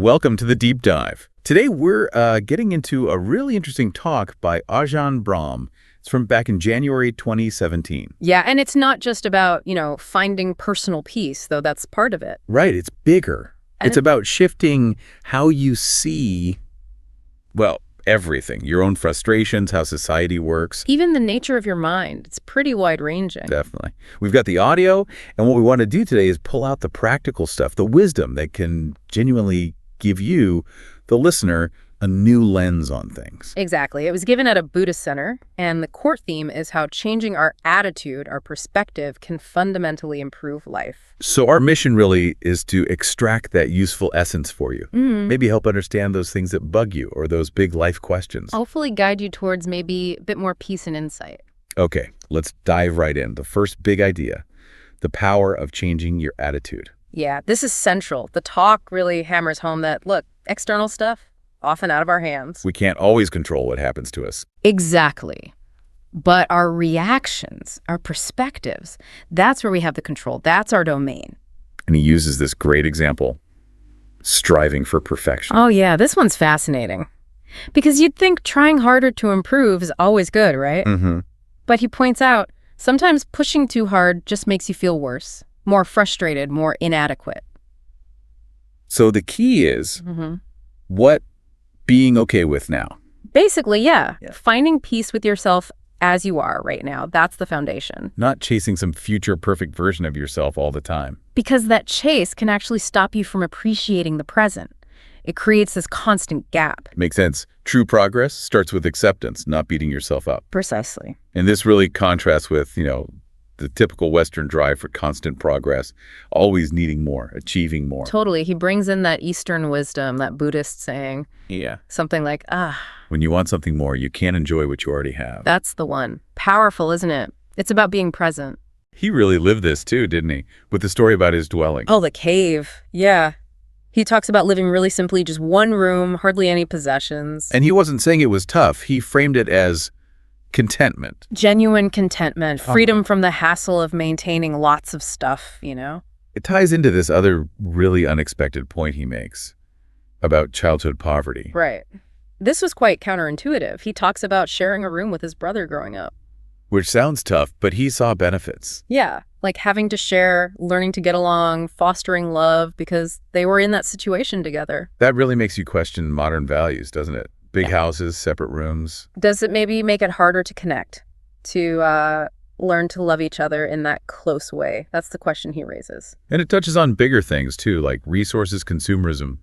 Welcome to the Deep Dive. Today we're getting into a really interesting talk by Ajahn Brahm. It's from back in January 2017. Yeah, and it's not just about, finding personal peace, though that's part of it. Right, it's bigger. And it's about shifting how you see, well, everything. Your own frustrations, how society works. Even the nature of your mind. It's pretty wide-ranging. Definitely. We've got the audio, and what we want to do today is pull out the practical stuff, the wisdom that can genuinely give you, the listener, a new lens on things. Exactly. It was given at a Buddhist center, and the core theme is how changing our attitude, our perspective, can fundamentally improve life. So our mission really is to extract that useful essence for you. Maybe help understand those things that bug you or those big life questions. Hopefully guide you towards maybe a bit more peace and insight. Okay, let's dive right in. The first big idea, the power of changing your attitude. Yeah, this is central. The talk really hammers home that, look, external stuff, often out of our hands. We can't always control what happens to us. Exactly. But our reactions, our perspectives, that's where we have the control. That's our domain. And he uses this great example, striving for perfection. Oh, yeah, this one's fascinating. Because you'd think trying harder to improve is always good, right? But he points out, sometimes pushing too hard just makes you feel worse, more frustrated, more inadequate. So the key is what being okay with now. Basically, yeah. Finding peace with yourself as you are right now. That's the foundation. Not chasing some future perfect version of yourself all the time. Because that chase can actually stop you from appreciating the present. It creates this constant gap. Makes sense. True progress starts with acceptance, not beating yourself up. Precisely. And this really contrasts with, the typical Western drive for constant progress, always needing more, achieving more. Totally. He brings in that Eastern wisdom, that Buddhist saying. Yeah. Something like, When you want something more, you can't enjoy what you already have. That's the one. Powerful, isn't it? It's about being present. He really lived this too, didn't he? With the story about his dwelling. Oh, the cave. Yeah. He talks about living really simply, just one room, hardly any possessions. And he wasn't saying it was tough. He framed it as contentment. Genuine contentment, freedom from the hassle of maintaining lots of stuff, It ties into this other really unexpected point he makes about childhood poverty. Right. This was quite counterintuitive. He talks about sharing a room with his brother growing up. Which sounds tough, but he saw benefits. Yeah, like having to share, learning to get along, fostering love, because they were in that situation together. That really makes you question modern values, doesn't it? Big houses, separate rooms. Does it maybe make it harder to connect, to learn to love each other in that close way? That's the question he raises. And it touches on bigger things, too, like resources, consumerism.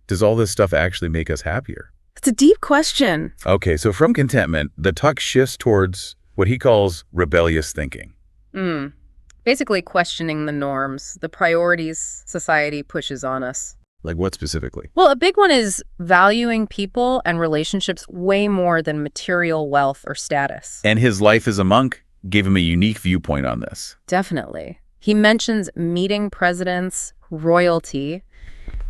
Does all this stuff actually make us happier? It's a deep question. Okay, so from contentment, the talk shifts towards what he calls rebellious thinking. Basically questioning the norms, the priorities society pushes on us. Like what specifically? Well, a big one is valuing people and relationships way more than material wealth or status. And his life as a monk gave him a unique viewpoint on this. Definitely. He mentions meeting presidents, royalty,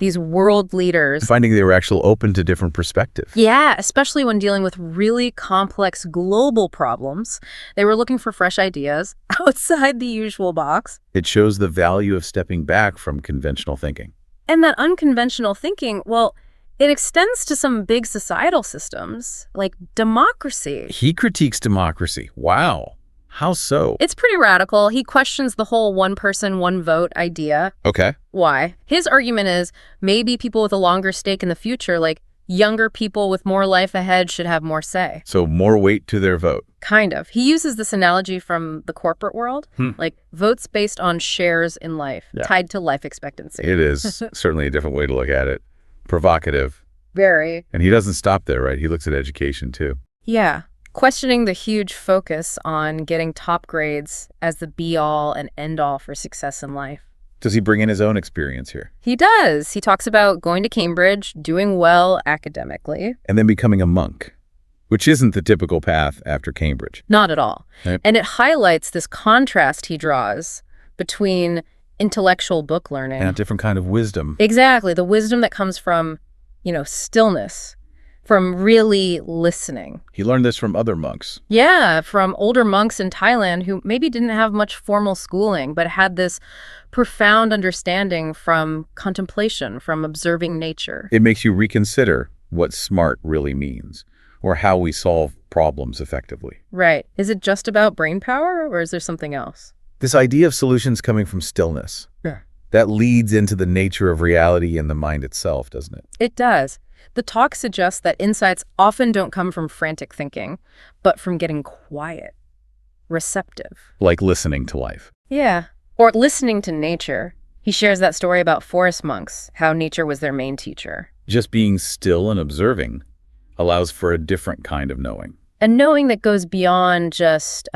these world leaders. Finding they were actually open to different perspectives. Yeah, especially when dealing with really complex global problems. They were looking for fresh ideas outside the usual box. It shows the value of stepping back from conventional thinking. And that unconventional thinking, well, it extends to some big societal systems, like democracy. He critiques democracy. Wow. How so? It's pretty radical. He questions the whole one person, one vote idea. Okay. Why? His argument is maybe people with a longer stake in the future, like younger people with more life ahead, should have more say. So more weight to their vote. Kind of. He uses this analogy from the corporate world, like votes based on shares in life, tied to life expectancy. It is certainly a different way to look at it. Provocative. Very. And he doesn't stop there, right? He looks at education too. Yeah. Questioning the huge focus on getting top grades as the be-all and end-all for success in life. Does he bring in his own experience here? He does. He talks about going to Cambridge, doing well academically. And then becoming a monk, which isn't the typical path after Cambridge. Not at all. Right. And it highlights this contrast he draws between intellectual book learning. And a different kind of wisdom. Exactly. The wisdom that comes from, stillness, from really listening. He learned this from other monks. Yeah, from older monks in Thailand who maybe didn't have much formal schooling, but had this profound understanding from contemplation, from observing nature. It makes you reconsider what smart really means, or how we solve problems effectively. Right. Is it just about brain power, or is there something else? This idea of solutions coming from stillness, that leads into the nature of reality and the mind itself, doesn't it? It does. The talk suggests that insights often don't come from frantic thinking, but from getting quiet, receptive. Like listening to life. Yeah. Or listening to nature. He shares that story about forest monks, how nature was their main teacher. Just being still and observing allows for a different kind of knowing. And knowing that goes beyond just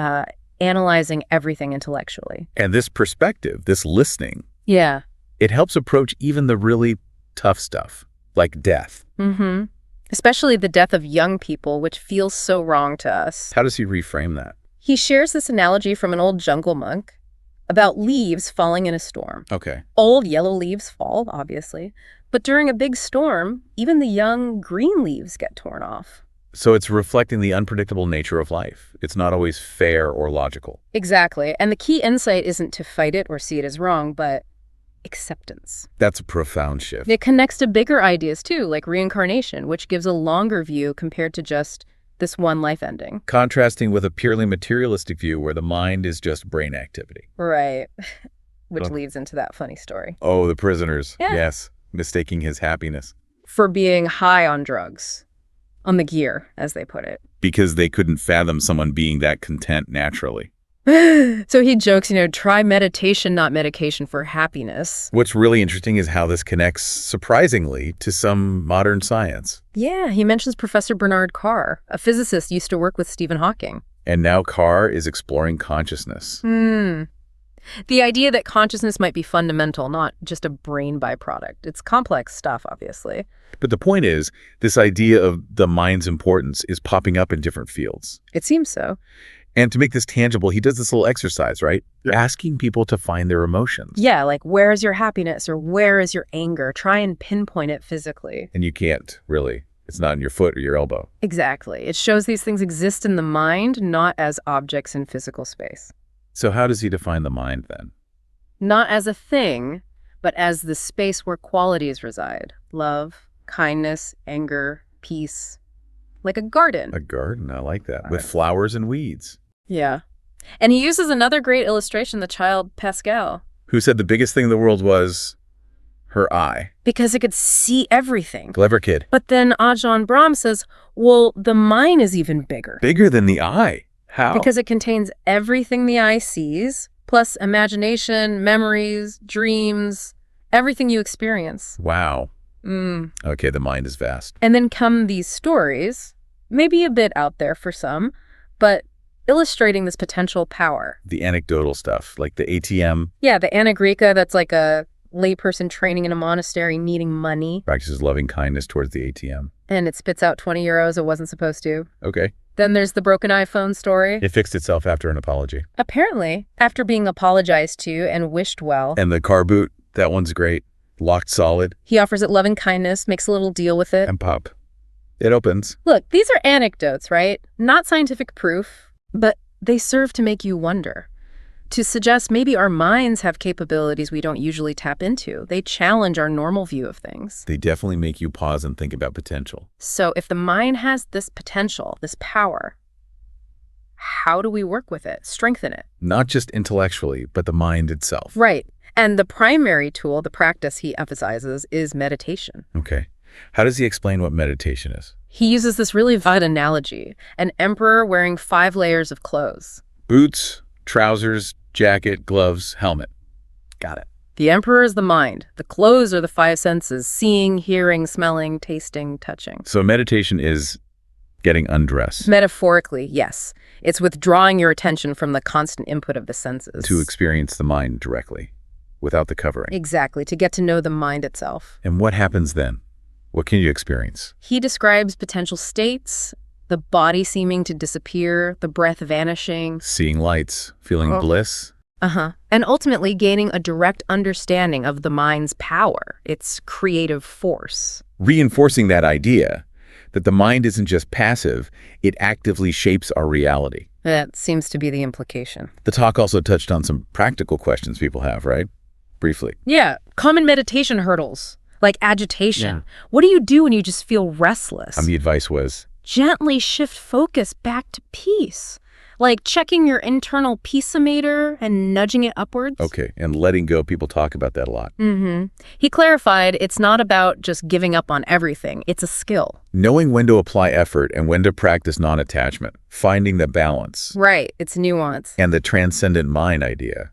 analyzing everything intellectually. And this perspective, this listening, Yeah. it helps approach even the really tough stuff, like death. Mm-hmm. Especially the death of young people, which feels so wrong to us. How does he reframe that? He shares this analogy from an old jungle monk about leaves falling in a storm. Okay. Old yellow leaves fall, obviously, but during a big storm, even the young green leaves get torn off. So it's reflecting the unpredictable nature of life. It's not always fair or logical. Exactly. And the key insight isn't to fight it or see it as wrong, but acceptance. That's a profound shift. It connects to bigger ideas too, like reincarnation, which gives a longer view compared to just this one life ending. Contrasting with a purely materialistic view where the mind is just brain activity. Right. Which Okay. leads into that funny story. Oh, the prisoners. Yeah. Yes. Mistaking his happiness. For being high on drugs. On the gear, as they put it. Because they couldn't fathom someone being that content naturally. So he jokes, try meditation, not medication for happiness. What's really interesting is how this connects, surprisingly, to some modern science. Yeah, he mentions Professor Bernard Carr, a physicist used to work with Stephen Hawking. And now Carr is exploring consciousness. The idea that consciousness might be fundamental, not just a brain byproduct. It's complex stuff, obviously. But the point is, this idea of the mind's importance is popping up in different fields. It seems so. And to make this tangible, he does this little exercise, right? Yeah. Asking people to find their emotions. Yeah, like where is your happiness or where is your anger? Try and pinpoint it physically. And you can't, really. It's not in your foot or your elbow. Exactly. It shows these things exist in the mind, not as objects in physical space. So how does he define the mind then? Not as a thing, but as the space where qualities reside. Love, kindness, anger, peace. Like a garden. A garden, I like that. With flowers and weeds. Yeah. And he uses another great illustration, the child Pascal. Who said the biggest thing in the world was her eye. Because it could see everything. Clever kid. But then Ajahn Brahm says, well, the mind is even bigger. Bigger than the eye. How? Because it contains everything the eye sees, plus imagination, memories, dreams, everything you experience. Wow. Okay, the mind is vast. And then come these stories, maybe a bit out there for some, but illustrating this potential power. The anecdotal stuff, like the ATM. Yeah, the anagrika, that's like a layperson training in a monastery needing money, Practices loving kindness towards the ATM. and it spits out 20 euros it wasn't supposed to. Okay. Then there's the broken iPhone story. It fixed itself after an apology. Apparently, after being apologized to and wished well, And the car boot, that one's great. Locked solid. he offers it loving kindness, makes a little deal with it. And pop. It opens. Look, these are anecdotes, right? Not scientific proof, but they serve to make you wonder. To suggest maybe our minds have capabilities we don't usually tap into. They challenge our normal view of things. They definitely make you pause and think about potential. So if the mind has this potential, this power, how do we work with it, strengthen it? Not just intellectually, but the mind itself. Right. And the primary tool, the practice he emphasizes, is meditation. Okay. How does he explain what meditation is? He uses this really vivid analogy, an emperor wearing 5 layers of clothes. Boots, trousers, jacket, gloves, helmet. Got it. The emperor is the mind. The clothes are the 5 senses, seeing, hearing, smelling, tasting, touching. So meditation is getting undressed Metaphorically, yes. It's withdrawing your attention from the constant input of the senses. to experience the mind directly, without the covering. Exactly, to get to know the mind itself. And what happens then? What can you experience? He describes potential states, the body seeming to disappear, the breath vanishing. Seeing lights, feeling bliss. And ultimately gaining a direct understanding of the mind's power, its creative force. Reinforcing that idea, that the mind isn't just passive, it actively shapes our reality. That seems to be the implication. The talk also touched on some practical questions people have, right? Briefly. Yeah, common meditation hurdles, like agitation. Yeah. What do you do when you just feel restless? And the advice was, Gently shift focus back to peace, like checking your internal peace-o-meter and nudging it upwards. okay, and letting go. People talk about that a lot. He clarified it's not about just giving up on everything. It's a skill. Knowing when to apply effort and when to practice non-attachment, finding the balance, Right, it's nuance. and the transcendent mind idea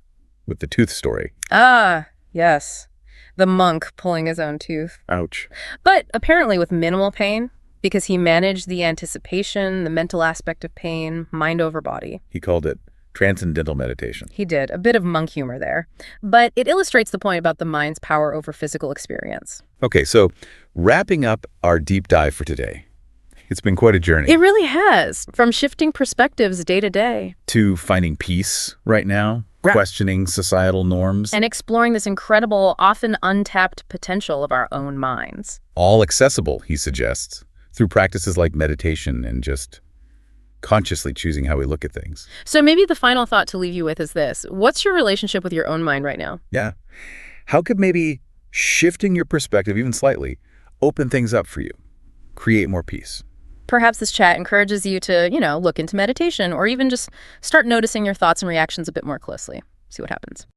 with the tooth story. Ah, yes. The monk pulling his own tooth. Ouch. But apparently with minimal pain, because he managed the anticipation, the mental aspect of pain, mind over body. He called it transcendental meditation. He did. A bit of monk humor there. But it illustrates the point about the mind's power over physical experience. Okay, so wrapping up our deep dive for today. It's been quite a journey. It really has. From shifting perspectives day to day. To finding peace right now, questioning societal norms. And exploring this incredible, often untapped potential of our own minds. All accessible, he suggests, through practices like meditation and just consciously choosing how we look at things. So maybe the final thought to leave you with is this. What's your relationship with your own mind right now? Yeah. How could maybe shifting your perspective even slightly open things up for you, create more peace? Perhaps this chat encourages you to, look into meditation or even just start noticing your thoughts and reactions a bit more closely. See what happens.